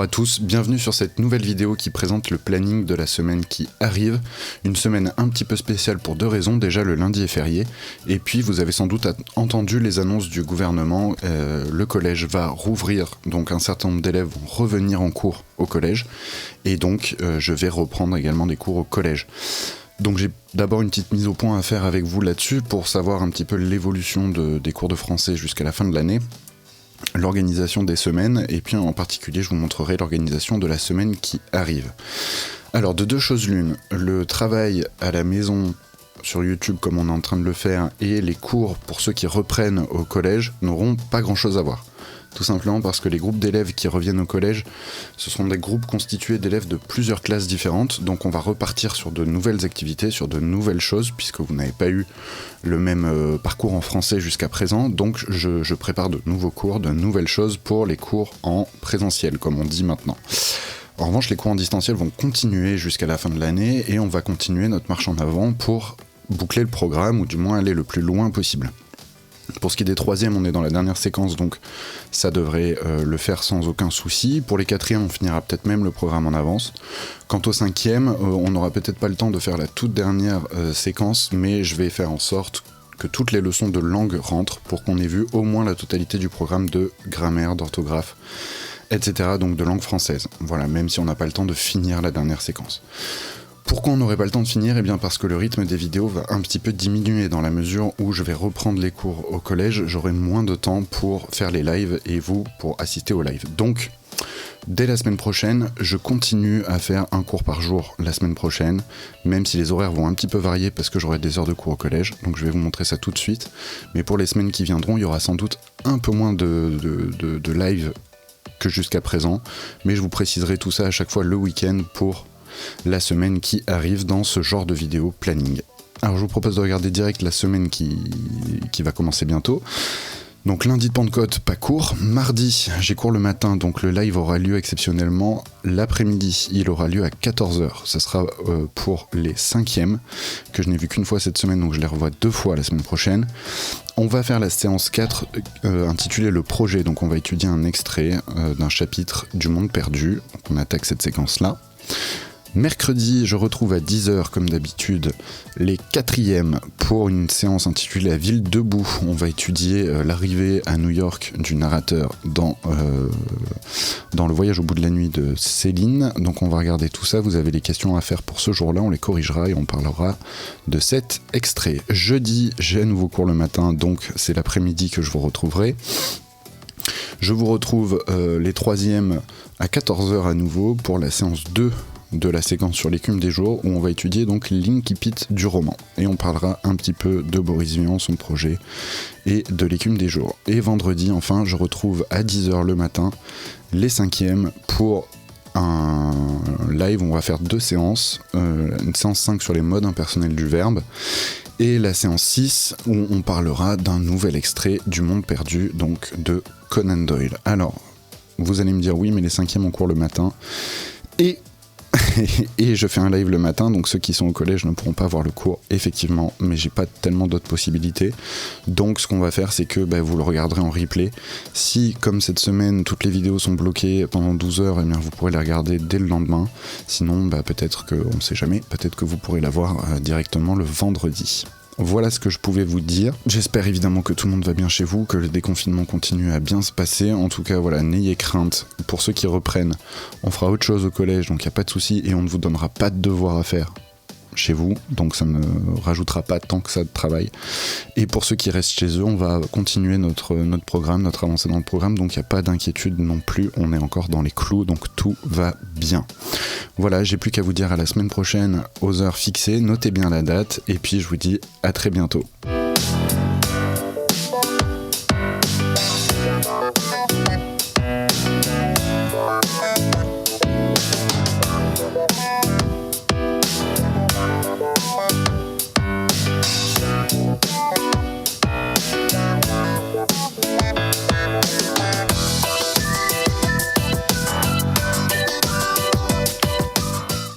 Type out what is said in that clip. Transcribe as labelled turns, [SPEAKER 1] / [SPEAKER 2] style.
[SPEAKER 1] Bonjour à tous, bienvenue sur cette nouvelle vidéo qui présente le planning de la semaine qui arrive. Une semaine un petit peu spéciale pour deux raisons, déjà le lundi est férié, et puis vous avez sans doute entendu les annonces du gouvernement, le collège va rouvrir, donc un certain nombre d'élèves vont revenir en cours au collège, et donc je vais reprendre également des cours au collège. Donc j'ai d'abord une petite mise au point à faire avec vous là-dessus pour savoir un petit peu l'évolution des cours de français jusqu'à la fin de l'année, l'organisation des semaines, et puis en particulier je vous montrerai l'organisation de la semaine qui arrive. Alors de deux choses l'une, le travail à la maison sur YouTube comme on est en train de le faire et les cours pour ceux qui reprennent au collège n'auront pas grand chose à voir. Tout simplement parce que les groupes d'élèves qui reviennent au collège, ce sont des groupes constitués d'élèves de plusieurs classes différentes, donc on va repartir sur de nouvelles activités, sur de nouvelles choses, puisque vous n'avez pas eu le même parcours en français jusqu'à présent, donc je prépare de nouveaux cours, de nouvelles choses pour les cours en présentiel, comme on dit maintenant. En revanche, les cours en distanciel vont continuer jusqu'à la fin de l'année, et on va continuer notre marche en avant pour boucler le programme, ou du moins aller le plus loin possible. Pour ce qui est des troisièmes, on est dans la dernière séquence, donc ça devrait le faire sans aucun souci. Pour les quatrièmes, on finira peut-être même le programme en avance. Quant aux cinquièmes, on n'aura peut-être pas le temps de faire la toute dernière séquence, mais je vais faire en sorte que toutes les leçons de langue rentrent pour qu'on ait vu au moins la totalité du programme de grammaire, d'orthographe, etc. Donc de langue française. Voilà, même si on n'a pas le temps de finir la dernière séquence. Pourquoi on n'aurait pas le temps de finir ? Eh bien parce que le rythme des vidéos va un petit peu diminuer dans la mesure où je vais reprendre les cours au collège, j'aurai moins de temps pour faire les lives et vous pour assister aux lives. Donc, dès la semaine prochaine, je continue à faire un cours par jour la semaine prochaine, même si les horaires vont un petit peu varier parce que j'aurai des heures de cours au collège, donc je vais vous montrer ça tout de suite. Mais pour les semaines qui viendront, il y aura sans doute un peu moins de live que jusqu'à présent, mais je vous préciserai tout ça à chaque fois le week-end pour la semaine qui arrive dans ce genre de vidéo planning. Alors je vous propose de regarder direct la semaine qui va commencer bientôt. Donc lundi de Pentecôte, pas cours. Mardi, j'ai cours le matin, donc le live aura lieu exceptionnellement l'après-midi. Il aura lieu à 14h. Ce sera pour les cinquièmes, que je n'ai vu qu'une fois cette semaine, donc je les revois 2 fois la semaine prochaine. On va faire la séance 4 intitulée Le projet, donc on va étudier un extrait d'un chapitre du Monde perdu. Donc on attaque cette séquence-là. Mercredi, je retrouve à 10h comme d'habitude les quatrièmes pour une séance intitulée La ville debout. On va étudier l'arrivée à New York du narrateur dans Le voyage au bout de la nuit de Céline. Donc on va regarder tout ça, vous avez les questions à faire pour ce jour-là, on les corrigera et on parlera de cet extrait. Jeudi, j'ai à nouveau cours le matin, donc c'est l'après-midi que je vous retrouverai. Je vous retrouve les troisièmes à 14h à nouveau pour la séance 2 de la séquence sur l'écume des jours où on va étudier donc l'incipit du roman et on parlera un petit peu de Boris Vian, son projet et de l'écume des jours. Et vendredi enfin je retrouve à 10h le matin les cinquièmes pour un live où on va faire 2 séances, une séance 5 sur les modes impersonnels du verbe et la séance 6 où on parlera d'un nouvel extrait du Monde perdu, donc de Conan Doyle. Alors vous allez me dire oui mais les cinquièmes ont cours le matin et je fais un live le matin, donc ceux qui sont au collège ne pourront pas voir le cours, effectivement, mais j'ai pas tellement d'autres possibilités. Donc ce qu'on va faire, c'est que vous le regarderez en replay. Si, comme cette semaine, toutes les vidéos sont bloquées pendant 12 heures, eh bien, vous pourrez les regarder dès le lendemain. Sinon, peut-être que, on ne sait jamais, peut-être que vous pourrez la voir directement le vendredi. Voilà ce que je pouvais vous dire. J'espère évidemment que tout le monde va bien chez vous, que le déconfinement continue à bien se passer. En tout cas, voilà, n'ayez crainte. Pour ceux qui reprennent, on fera autre chose au collège, donc il n'y a pas de souci, et on ne vous donnera pas de devoirs à faire chez vous, donc ça ne rajoutera pas tant que ça de travail. Et pour ceux qui restent chez eux, on va continuer notre programme, notre avancée dans le programme, donc il n'y a pas d'inquiétude non plus, on est encore dans les clous, donc tout va bien. Voilà, j'ai plus qu'à vous dire à la semaine prochaine aux heures fixées, notez bien la date, et puis je vous dis à très bientôt.